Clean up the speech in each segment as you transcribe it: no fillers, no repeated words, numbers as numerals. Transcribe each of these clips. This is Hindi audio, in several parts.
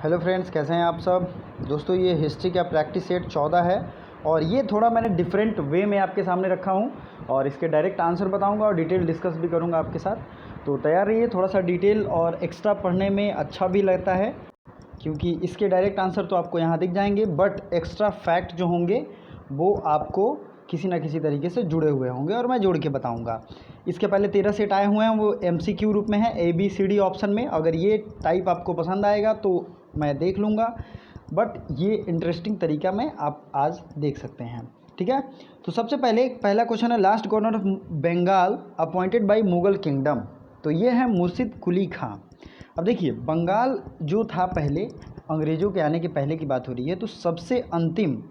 हेलो फ्रेंड्स, कैसे हैं आप सब। दोस्तों, ये हिस्ट्री का प्रैक्टिस सेट 14 है और ये थोड़ा मैंने डिफरेंट वे में आपके सामने रखा हूँ और इसके डायरेक्ट आंसर बताऊँगा और डिटेल डिस्कस भी करूँगा आपके साथ। तो तैयार रहिए। थोड़ा सा डिटेल और एक्स्ट्रा पढ़ने में अच्छा भी लगता है क्योंकि इसके डायरेक्ट आंसर तो आपको यहाँ दिख जाएंगे, बट एक्स्ट्रा फैक्ट जो होंगे वो आपको किसी ना किसी तरीके से जुड़े हुए होंगे और मैं जोड़ के बताऊंगा। इसके पहले 13 सेट आए हुए हैं, वो MCQ रूप में है, ABCD ऑप्शन में। अगर ये टाइप आपको पसंद आएगा तो मैं देख लूँगा, बट ये इंटरेस्टिंग तरीका में आप आज देख सकते हैं। ठीक है, तो सबसे पहले पहला क्वेश्चन है, last governor of Bengal appointed by Mughal kingdom. तो ये है मुर्शिद कुली खां। अब देखिए, बंगाल जो था पहले, अंग्रेज़ों के आने के पहले की बात हो रही है, तो सबसे अंतिम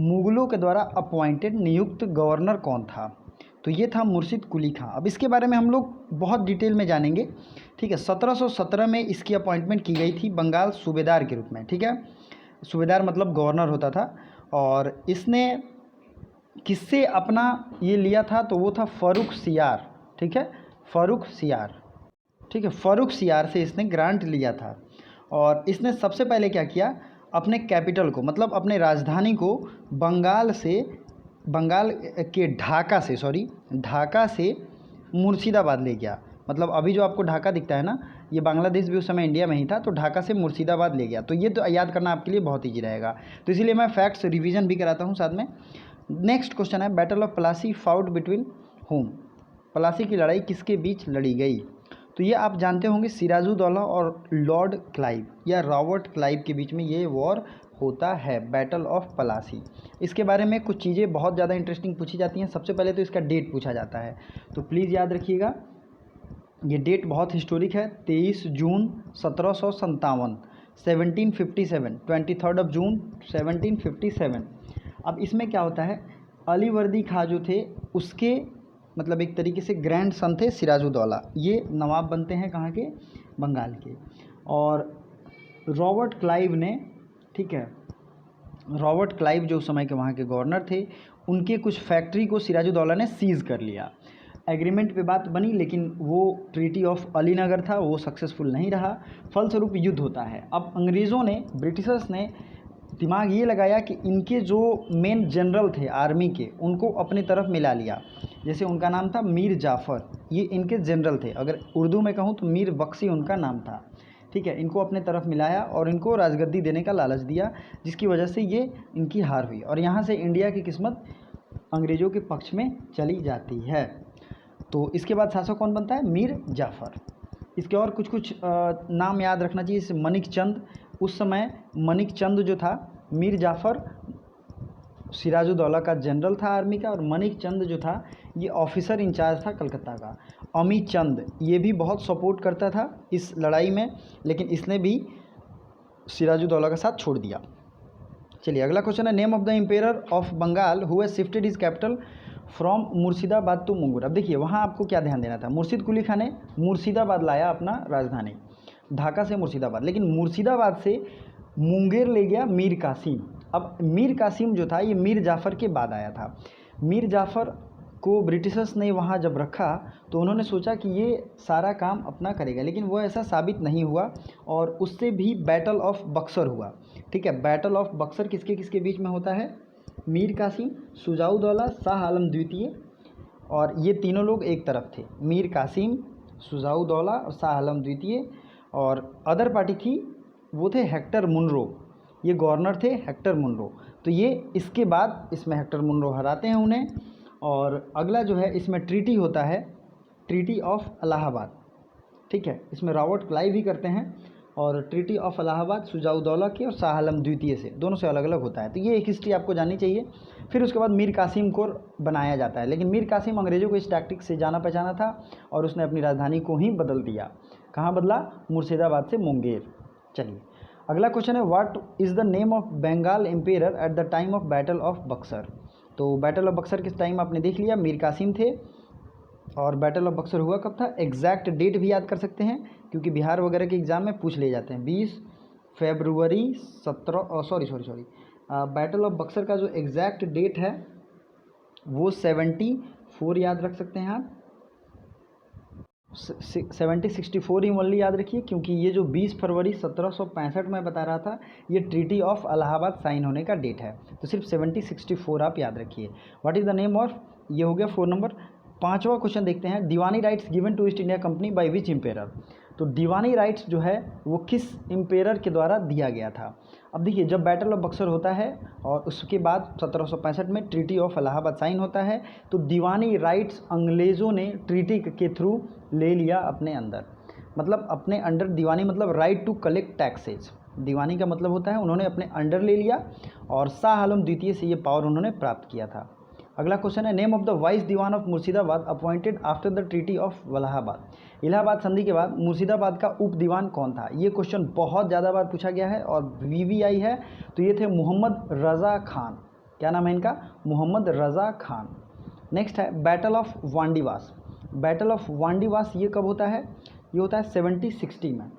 मुगलों के द्वारा अपॉइंटेड नियुक्त गवर्नर कौन था? तो ये था मुर्शिद कुली खां। अब इसके बारे में हम लोग बहुत डिटेल में जानेंगे। ठीक है, 1717 में इसकी अपॉइंटमेंट की गई थी बंगाल सूबेदार के रूप में। ठीक है, सूबेदार मतलब गवर्नर होता था। और इसने किससे अपना ये लिया था? तो वो था फ़ारुख सियार। ठीक है, फ़ारुख सियार। ठीक है, फ़ारुख सियार से इसने ग्रांट लिया था। और इसने सबसे पहले क्या किया, अपने कैपिटल को, मतलब अपने राजधानी को बंगाल के ढाका से मुर्शिदाबाद ले गया। मतलब अभी जो आपको ढाका दिखता है ना, ये बांग्लादेश भी उस समय इंडिया में ही था, तो ढाका से मुर्शिदाबाद ले गया। तो ये तो याद करना आपके लिए बहुत ईजी रहेगा, तो इसीलिए मैं फैक्ट्स रिवीजन भी कराता हूँ साथ में। नेक्स्ट क्वेश्चन है, battle of Plassey fought between home. Plassey की लड़ाई किसके बीच लड़ी गई? तो ये आप जानते होंगे, सिराजुद्दौला और लॉर्ड क्लाइव या रॉबर्ट क्लाइव के बीच में ये वॉर होता है, बैटल ऑफ प्लासी। इसके बारे में कुछ चीज़ें बहुत ज़्यादा इंटरेस्टिंग पूछी जाती हैं। सबसे पहले तो इसका डेट पूछा जाता है, तो प्लीज़ याद रखिएगा, ये डेट बहुत हिस्टोरिक है। 23 जून 1757, 1757, 23 जून 1757। अब इसमें क्या होता है, अलीवर्दी खां जो थे उसके मतलब एक तरीके से ग्रैंड सन थे सिराजुद्दौला। ये नवाब बनते हैं कहाँ के? बंगाल के। और रॉबर्ट क्लाइव ने, ठीक है, रॉबर्ट क्लाइव जो उस समय के वहाँ के गवर्नर थे, उनके कुछ फैक्ट्री को सिराजुद्दौला ने सीज़ कर लिया। एग्रीमेंट पे बात बनी, लेकिन वो ट्रीटी ऑफ अलीनगर था, वो सक्सेसफुल नहीं रहा। फलस्वरूप युद्ध होता है। अब अंग्रेज़ों ने, ब्रिटिशर्स ने दिमाग ये लगाया कि इनके जो मेन जनरल थे आर्मी के, उनको अपनी तरफ मिला लिया। जैसे उनका नाम था मीर जाफ़र, ये इनके जनरल थे। अगर उर्दू में कहूँ तो मीर बख्शी उनका नाम था। ठीक है, इनको अपने तरफ मिलाया और इनको राजगद्दी देने का लालच दिया, जिसकी वजह से ये इनकी हार हुई और यहाँ से इंडिया की किस्मत अंग्रेज़ों के पक्ष में चली जाती है। तो इसके बाद शासक कौन बनता है? मीर जाफ़र। इसके और कुछ नाम याद रखना चाहिए, जैसे मनिक चंद। उस समय मनिक चंद जो था, मीर जाफ़र सिराजुद्दौला का जनरल था आर्मी का, और मनिक चंद जो था ये ऑफिसर इंचार्ज था कलकत्ता का। अमी चंद ये भी बहुत सपोर्ट करता था इस लड़ाई में, लेकिन इसने भी सिराजुद्दौला का साथ छोड़ दिया। चलिए, अगला क्वेश्चन है, name of the emperor of Bengal who has shifted his capital from Murshidabad to Munger. अब देखिए, वहाँ आपको क्या ध्यान देना था, मुर्शिद कुली खां ने मुर्शिदाबाद लाया अपना राजधानी, ढाका से मुर्शिदाबाद, लेकिन मुर्शिदाबाद से मुंगेर ले गया मीर कासिम। अब मीर कासिम जो था ये मीर जाफ़र के बाद आया था। मीर जाफ़र को ब्रिटिशर्स ने वहाँ जब रखा तो उन्होंने सोचा कि ये सारा काम अपना करेगा, लेकिन वो ऐसा साबित नहीं हुआ और उससे भी बैटल ऑफ बक्सर हुआ। ठीक है, बैटल ऑफ बक्सर किसके किसके बीच में होता है? मीर कासिम, शुजाउद्दौला, शाह आलम द्वितीय, और ये तीनों लोग एक तरफ थे, मीर कासिम, शुजाउद्दौला और शाह आलम द्वितीय। और अदर पार्टी थी, वो थे हेक्टर मुनरो, ये गवर्नर थे हेक्टर मुनरो। तो ये इसके बाद इसमें हेक्टर मुनरो हराते हैं उन्हें। और अगला जो है, इसमें ट्रीटी होता है, ट्रीटी ऑफ इलाहाबाद। ठीक है, इसमें रॉबर्ट क्लाइव ही करते हैं। और ट्रीटी ऑफ इलाहाबाद शुजाउद्दौला के और शाह आलम द्वितीय से, दोनों से अलग अलग होता है। तो ये एक हिस्ट्री आपको जाननी चाहिए। फिर उसके बाद मीर कासिम को बनाया जाता है, लेकिन मीर कासिम अंग्रेज़ों को इस टैक्टिक से जाना पहचाना था और उसने अपनी राजधानी को ही बदल दिया। कहाँ बदला? मुर्शिदाबाद से मुंगेर। चलिए, अगला क्वेश्चन है, what is the name of Bengal emperor at the time of battle of Buxar. तो बैटल ऑफ बक्सर किस टाइम आपने देख लिया, मीर कासिम थे। और बैटल ऑफ बक्सर हुआ कब था? एग्जैक्ट डेट भी याद कर सकते हैं, क्योंकि बिहार वगैरह के एग्ज़ाम में पूछ ले जाते हैं। 20 फरवरी 17 बैटल ऑफ बक्सर का जो एग्जैक्ट डेट है वो 74 याद रख सकते हैं आप। 1764 ही ओनली याद रखिए, क्योंकि ये जो 20 फरवरी 1765 में बता रहा था ये ट्रीटी ऑफ इलाहाबाद साइन होने का डेट है, तो सिर्फ 1764 आप याद रखिए। What is the name of, ये हो गया 4 नंबर। 5वां क्वेश्चन देखते हैं, diwani rights given to East India Company by which emperor. तो दीवानी राइट्स जो है वो किस एम्पेरर के द्वारा दिया गया था। अब देखिए, जब बैटल ऑफ बक्सर होता है और उसके बाद 1765 में ट्रीटी ऑफ इलाहाबाद साइन होता है, तो दीवानी राइट्स अंग्रेज़ों ने ट्रीटी के थ्रू ले लिया अपने अंदर, मतलब अपने अंडर। दीवानी मतलब राइट टू कलेक्ट टैक्सेज, दीवानी का मतलब होता है उन्होंने अपने अंडर ले लिया, और शाह आलम द्वितीय से ये पावर उन्होंने प्राप्त किया था। अगला क्वेश्चन है, name of the vice diwan of Murshidabad appointed after the treaty of Allahabad. Allahabad संधि के बाद मुर्शिदाबाद का उप दीवान कौन था। ये क्वेश्चन बहुत ज़्यादा बार पूछा गया है और VVI है, तो ये थे मोहम्मद रज़ा खान। क्या नाम है इनका, मोहम्मद रज़ा खान। नेक्स्ट है battle of Wandiwash. Battle of Wandiwash ये कब होता है, ये होता है 1760 में,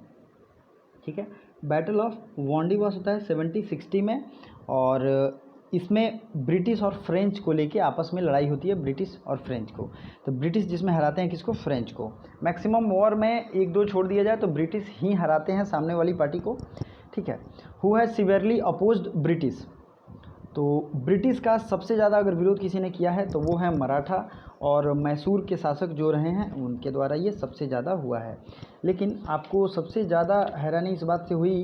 ठीक है। बैटल ऑफ वांडीवास होता है 1760 में, और इसमें ब्रिटिश और फ्रेंच को लेके आपस में लड़ाई होती है, ब्रिटिश और फ्रेंच को। तो ब्रिटिश जिसमें हराते हैं किसको, फ्रेंच को। मैक्सिमम वॉर में 1-2 छोड़ दिया जाए तो ब्रिटिश ही हराते हैं सामने वाली पार्टी को, ठीक है। Who has severely opposed British. तो ब्रिटिश का सबसे ज़्यादा अगर विरोध किसी ने किया है तो वो है मराठा, और मैसूर के शासक जो रहे हैं उनके द्वारा ये सबसे ज़्यादा हुआ है। लेकिन आपको सबसे ज़्यादा हैरानी इस बात से हुई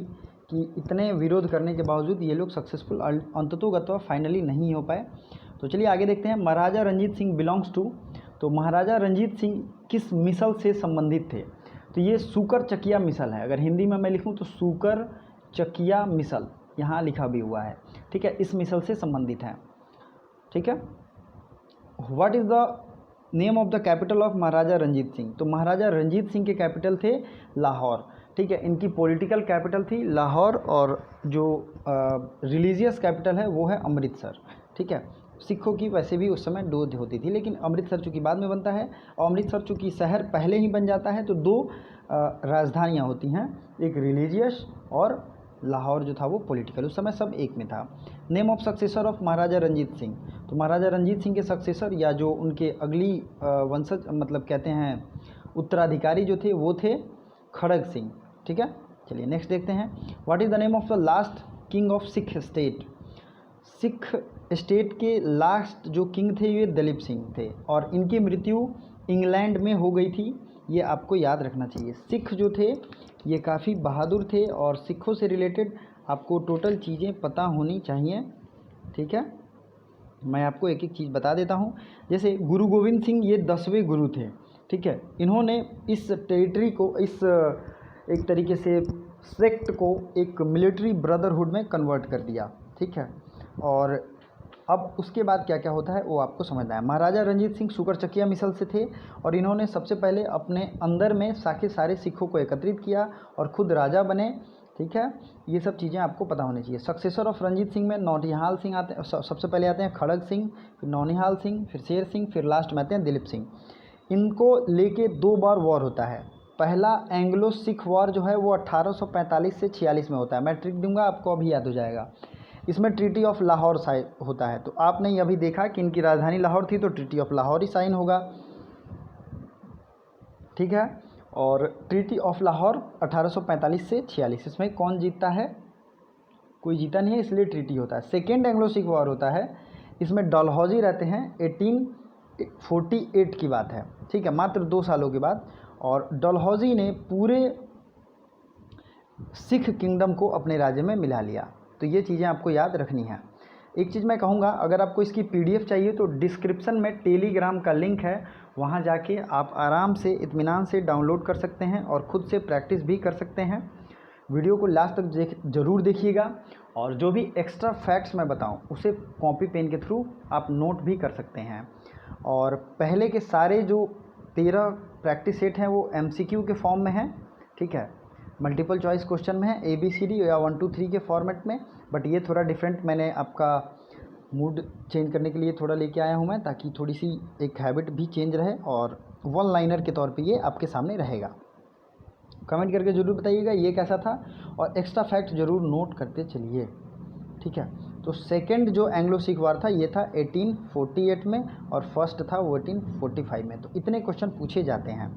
कि इतने विरोध करने के बावजूद ये लोग सक्सेसफुल अंततोगत्वा फाइनली नहीं हो पाए। तो चलिए आगे देखते हैं, महाराजा रंजीत सिंह बिलोंग्स टू। तो महाराजा रंजीत सिंह किस मिसल से संबंधित थे। तो ये सूकर चकिया मिसल है, अगर हिंदी में मैं लिखूं तो सूकर चकिया मिसल यहाँ लिखा भी हुआ है, ठीक है, इस मिसल से संबंधित है, ठीक है। What is the name of the capital of Maharaja Ranjit Singh. तो महाराजा रंजीत सिंह के कैपिटल थे लाहौर, ठीक है। इनकी पॉलिटिकल कैपिटल थी लाहौर, और जो रिलीजियस कैपिटल है वो है अमृतसर, ठीक है। सिखों की वैसे भी उस समय 2 होती थी, लेकिन अमृतसर चूँकि बाद में बनता है, और अमृतसर चूँकि शहर पहले ही बन जाता है, तो 2 राजधानियाँ होती हैं, एक रिलीजियस और लाहौर जो था वो पॉलिटिकल, उस समय सब एक में था। Name of successor of Maharaja Ranjit Singh. तो महाराजा रंजीत सिंह के सक्सेसर या जो उनके अगली वंशज मतलब कहते हैं उत्तराधिकारी जो थे वो थे खड़ग सिंह, ठीक है। चलिए नेक्स्ट देखते हैं, what is the name of the last king of Sikh state. Sikh state के लास्ट जो किंग थे ये दलीप सिंह थे, और इनकी मृत्यु इंग्लैंड में हो गई थी, ये आपको याद रखना चाहिए। सिख जो थे ये काफ़ी बहादुर थे, और सिखों से रिलेटेड आपको टोटल चीज़ें पता होनी चाहिए, ठीक है। मैं आपको एक एक चीज़ बता देता हूँ। जैसे गुरु गोविंद सिंह ये 10वें गुरु थे, ठीक है। इन्होंने इस टेरिटरी को, इस एक तरीके से सेक्ट को एक मिलिट्री ब्रदरहुड में कन्वर्ट कर दिया, ठीक है। और अब उसके बाद क्या क्या होता है वो आपको समझना है। महाराजा रंजीत सिंह सूकर चकिया मिसल से थे, और इन्होंने सबसे पहले अपने अंदर में सारे सिखों को एकत्रित किया और खुद राजा बने, ठीक है। ये सब चीज़ें आपको पता होनी चाहिए। सक्सेसर ऑफ रंजीत सिंह में नौनिहाल सिंह आते हैं, सबसे पहले आते हैं खड़ग सिंह, फिर नौनिहाल सिंह, फिर शेर सिंह, फिर लास्ट में आते हैं दिलीप सिंह। इनको लेके 2 बार वॉर होता है। पहला एंग्लो सिख वॉर जो है वो 1845 से 46 में होता है, मैं ट्रिक दूंगा आपको अभी याद हो जाएगा। इसमें ट्रीटी ऑफ लाहौर साइन होता है, तो आपने अभी देखा कि इनकी राजधानी लाहौर थी, तो ट्रीटी ऑफ लाहौर ही साइन होगा, ठीक है। और ट्रीटी ऑफ लाहौर 1845 से 46, इसमें कौन जीतता है, कोई जीता नहीं है, इसलिए ट्रीटी होता है। सेकेंड एंग्लो सिख वॉर होता है, इसमें डलहौजी रहते हैं, 1848 की बात है, ठीक है, मात्र 2 सालों के बाद। और डलहौजी ने पूरे सिख किंगडम को अपने राज्य में मिला लिया। तो ये चीज़ें आपको याद रखनी है। एक चीज़ मैं कहूँगा, अगर आपको इसकी PDF चाहिए तो डिस्क्रिप्शन में टेलीग्राम का लिंक है, वहाँ जाके आप आराम से इत्मीनान से डाउनलोड कर सकते हैं और ख़ुद से प्रैक्टिस भी कर सकते हैं। वीडियो को लास्ट तक ज़रूर देखिएगा, और जो भी एक्स्ट्रा फैक्ट्स मैं बताऊँ उसे कॉपी पेन के थ्रू आप नोट भी कर सकते हैं। और पहले के सारे जो 13 प्रैक्टिस सेट हैं वो MCQ के फॉर्म में हैं, ठीक है, मल्टीपल चॉइस क्वेश्चन में है, ABCD या 1 2 3 के फॉर्मेट में। बट ये थोड़ा डिफरेंट, मैंने आपका मूड चेंज करने के लिए थोड़ा लेके आया हूँ मैं, ताकि थोड़ी सी एक हैबिट भी चेंज रहे, और 1 लाइनर के तौर पे ये आपके सामने रहेगा। कमेंट करके ज़रूर बताइएगा ये कैसा था, और एक्स्ट्रा फैक्ट ज़रूर नोट करते चलिए, ठीक है। तो सेकेंड जो एंग्लो सिख वार था ये था 1848 में, और फर्स्ट था वो 1845 में। तो इतने क्वेश्चन पूछे जाते हैं।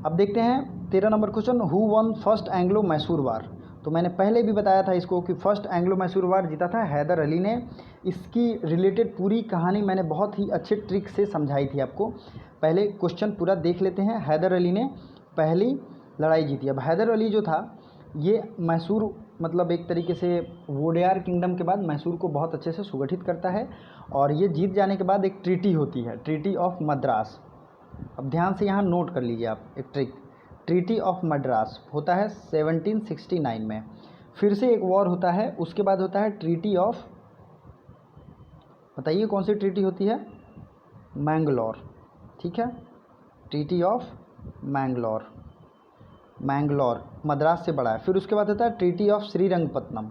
अब देखते हैं 13 नंबर question, who won first Anglo Mysore war. तो मैंने पहले भी बताया था इसको कि फर्स्ट एंग्लो मैसूर वार जीता था हैदर अली ने। इसकी रिलेटेड पूरी कहानी मैंने बहुत ही अच्छे ट्रिक से समझाई थी आपको। पहले क्वेश्चन पूरा देख लेते हैं। हैदर अली ने पहली लड़ाई जीती। अब हैदर अली जो था ये मैसूर मतलब एक तरीके से वोडेयार किंगडम के बाद मैसूर को बहुत अच्छे से सुगठित करता है और ये जीत जाने के बाद एक ट्रीटी होती है, ट्रीटी ऑफ मद्रास। अब ध्यान से यहाँ नोट कर लीजिए आप एक ट्रिक, ट्रीटी ऑफ मद्रास होता है 1769 में। फिर से एक वॉर होता है, उसके बाद होता है ट्रीटी ऑफ, बताइए कौन सी ट्रीटी होती है, मैंगलोर, ठीक है, ट्रीटी ऑफ मैंगलोर, मैंगलोर मद्रास से बड़ा है। फिर उसके बाद होता है ट्रीटी ऑफ श्रीरंगपत्तनम,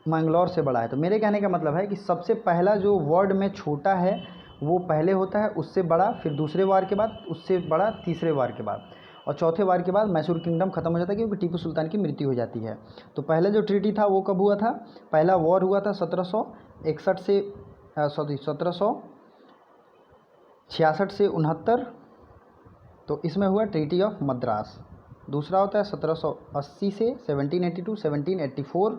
मैंगलोर से बड़ा है। तो मेरे कहने का मतलब है कि सबसे पहला जो वर्ड में छोटा है वो पहले होता है, उससे बड़ा फिर दूसरे वार के बाद, उससे बड़ा तीसरे वार के बाद, और चौथे वार के बाद मैसूर किंगडम खत्म हो जाता है क्योंकि टीपू सुल्तान की मृत्यु हो जाती है। तो पहले जो ट्रीटी था वो कब हुआ था, पहला वॉर हुआ था 1761 से 1766 से 69, तो इसमें हुआ ट्रीटी ऑफ मद्रास। दूसरा होता है 1780 से 1782 1784,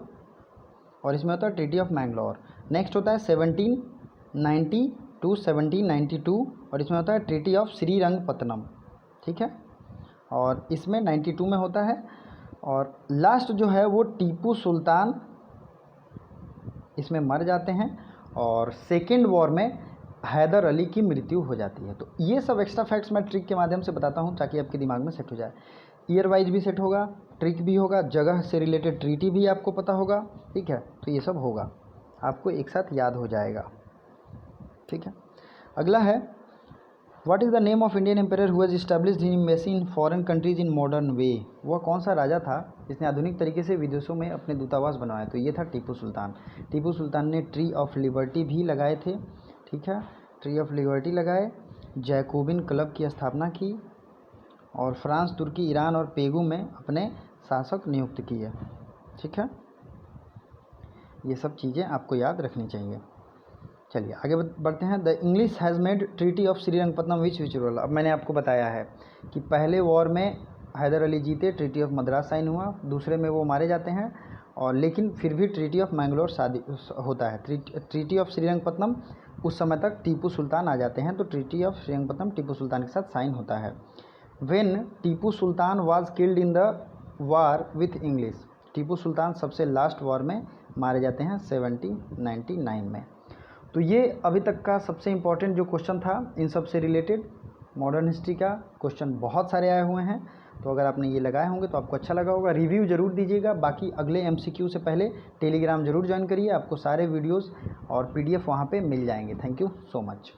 और इसमें होता है ट्रीटी ऑफ मैंगलोर। नेक्स्ट होता है 1790 टू 1792, और इसमें होता है ट्रीटी ऑफ श्रीरंगपत्तनम, ठीक है, और इसमें 92 में होता है। और लास्ट जो है वो टीपू सुल्तान इसमें मर जाते हैं और सेकेंड वॉर में हैदर अली की मृत्यु हो जाती है। तो ये सब एक्स्ट्रा फैक्ट्स मैं ट्रिक के माध्यम से बताता हूँ ताकि आपके दिमाग में सेट हो जाए। ईयर वाइज भी सेट होगा, ट्रिक भी होगा, जगह से रिलेटेड ट्रीटी भी आपको पता होगा, ठीक है। तो ये सब होगा, आपको एक साथ याद हो जाएगा, ठीक है। अगला है, what is the name of Indian empire who has established his embassy in foreign countries in modern way. वह कौन सा राजा था जिसने आधुनिक तरीके से विदेशों में अपने दूतावास बनवाए। तो ये था टीपू सुल्तान। टीपू सुल्तान ने ट्री ऑफ लिबर्टी भी लगाए थे, ठीक है, ट्री ऑफ लिबर्टी लगाए, जैकोबिन क्लब की स्थापना की, और फ्रांस, तुर्की, ईरान और पेगू में अपने शासक नियुक्त किए, ठीक है। ये सब चीज़ें आपको याद रखनी चाहिए। चलिए आगे बढ़ते हैं। The English has made treaty of Srirangapatnam which role. अब मैंने आपको बताया है कि पहले वॉर में हैदर अली जीते, ट्रीटी ऑफ मद्रास साइन हुआ, दूसरे में वो मारे जाते हैं, और लेकिन फिर भी ट्रीटी ऑफ मैंगलोर शादी होता है। ट्रीटी ऑफ श्रीरंगपत्तनम उस समय तक टीपू सुल्तान आ जाते हैं, तो ट्रीटी ऑफ श्रीरंगपत्तनम टीपू सुल्तान के साथ साइन होता है। When Tipu Sultan was killed in the war with English. Tipu Sultan सबसे लास्ट वॉर में मारे जाते हैं 1799 में। तो ये अभी तक का सबसे इम्पॉर्टेंट जो क्वेश्चन था इन सब से रिलेटेड मॉडर्न हिस्ट्री का क्वेश्चन बहुत सारे आए हुए हैं। तो अगर आपने ये लगाए होंगे तो आपको अच्छा लगा होगा। रिव्यू ज़रूर दीजिएगा। बाकी अगले MCQ से पहले टेलीग्राम ज़रूर ज्वाइन करिए, आपको सारे वीडियोस और PDF वहाँ पे मिल जाएंगे। Thank you so much.